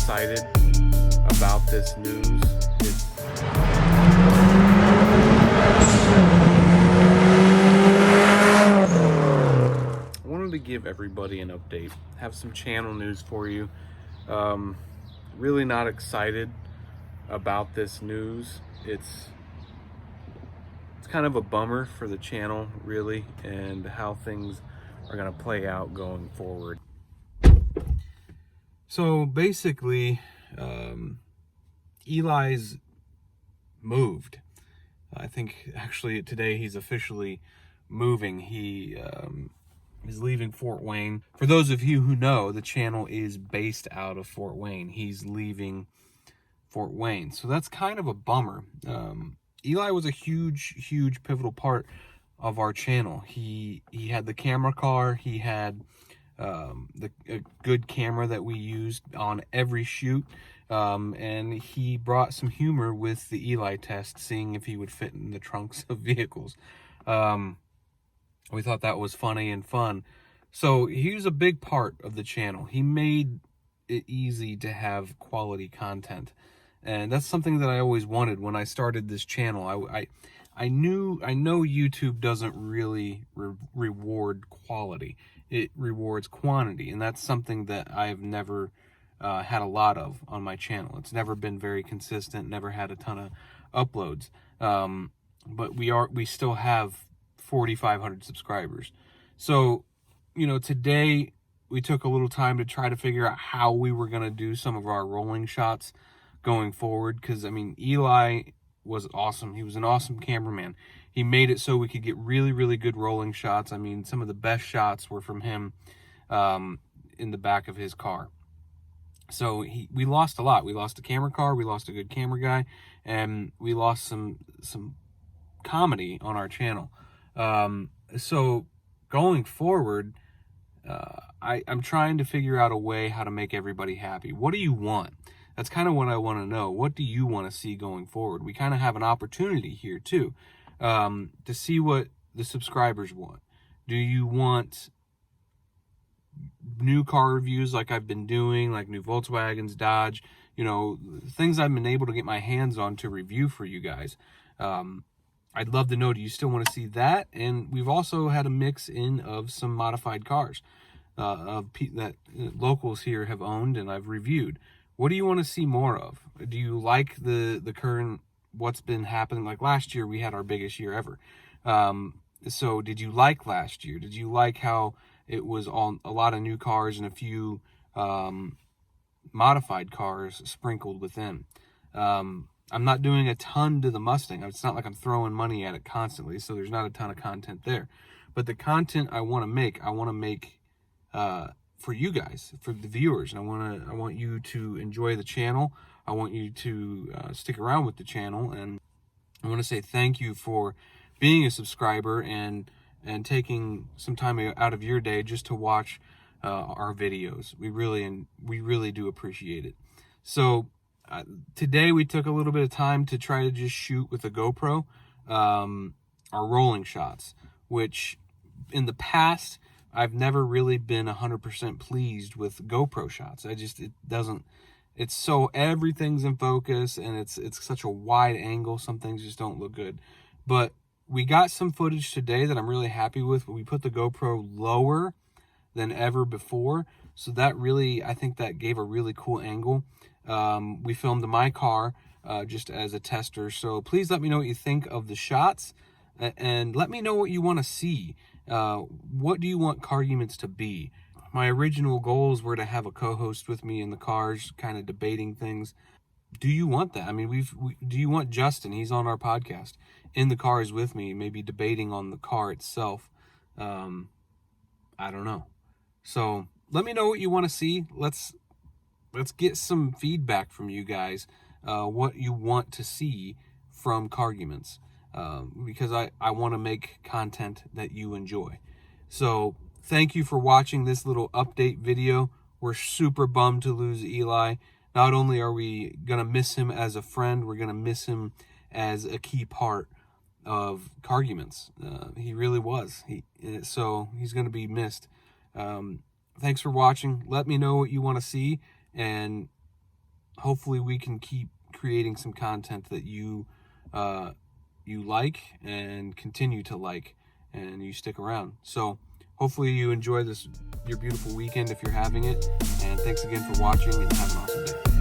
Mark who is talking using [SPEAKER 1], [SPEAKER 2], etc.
[SPEAKER 1] excited about this news. I wanted to give everybody an update, have some channel news for you. Really not excited about this news. It's kind of a bummer for the channel, really, and how things are going to play out going forward. So basically, Eli's moved. I think actually today he's officially moving. He is leaving Fort Wayne. For those of you who know, the channel is based out of Fort Wayne. He's leaving Fort Wayne. So that's kind of a bummer. Eli was a huge pivotal part of our channel. He had the camera car. He had a good camera that we used on every shoot. And he brought some humor with the Eli test, seeing if he would fit in the trunks of vehicles. We thought that was funny and fun. So he was a big part of the channel. He made it easy to have quality content. And that's something that I always wanted when I started this channel. I know YouTube doesn't really reward quality. It rewards quantity. And that's something that I've never had a lot of on my channel. It's never been very consistent, never had a ton of uploads. But we still have 4,500 subscribers. So, today we took a little time to try to figure out how we were going to do some of our rolling shots going forward. Because, Eli was awesome. He was an awesome cameraman. He made it so we could get really good rolling shots. Some of the best shots were from him in the back of his car. So we lost a lot. We lost a camera car. We lost a good camera guy. And we lost some comedy on our channel. So going forward, I'm trying to figure out a way how to make everybody happy. What do you want? That's kind of what I want to know. What do you want to see going forward? We kind of have an opportunity here too, to see what the subscribers want. Do you want new car reviews like I've been doing, like new Volkswagens, Dodge, things I've been able to get my hands on to review for you guys? I'd love to know, do you still want to see that? And we've also had a mix in of some modified cars that locals here have owned and I've reviewed. What do you want to see more of? Do you like the current, what's been happening? Like last year, we had our biggest year ever. So did you like last year? Did you like how it was on a lot of new cars and a few modified cars sprinkled within? I'm not doing a ton to the Mustang. It's not like I'm throwing money at it constantly, so there's not a ton of content there. But the content I want to make for you guys, for the viewers. And I want you to enjoy the channel. I want you to stick around with the channel, and I want to say thank you for being a subscriber and taking some time out of your day just to watch our videos. We really do appreciate it. So today we took a little bit of time to try to just shoot with a GoPro our rolling shots, which in the past I've never really been 100% pleased with GoPro shots. It's so everything's in focus and it's such a wide angle. Some things just don't look good. But we got some footage today that I'm really happy with. We put the GoPro lower than ever before. So that really, I think that gave a really cool angle. We filmed my car just as a tester. So please let me know what you think of the shots and let me know what you want to see. What do you want Carguments to be? My original goals were to have a co-host with me in the cars, kind of debating things. Do you want that? Do you want Justin? He's on our podcast in the cars with me, maybe debating on the car itself. I don't know. So let me know what you want to see. Let's get some feedback from you guys. What you want to see from Carguments. Because I want to make content that you enjoy. So thank you for watching this little update video. We're super bummed to lose Eli. Not only are we going to miss him as a friend, we're going to miss him as a key part of Carguments. He really was. So he's going to be missed. Thanks for watching. Let me know what you want to see, and hopefully we can keep creating some content that you like and continue to like, and you stick around. So hopefully you enjoy your beautiful weekend if you're having it, and thanks again for watching, and have an awesome day.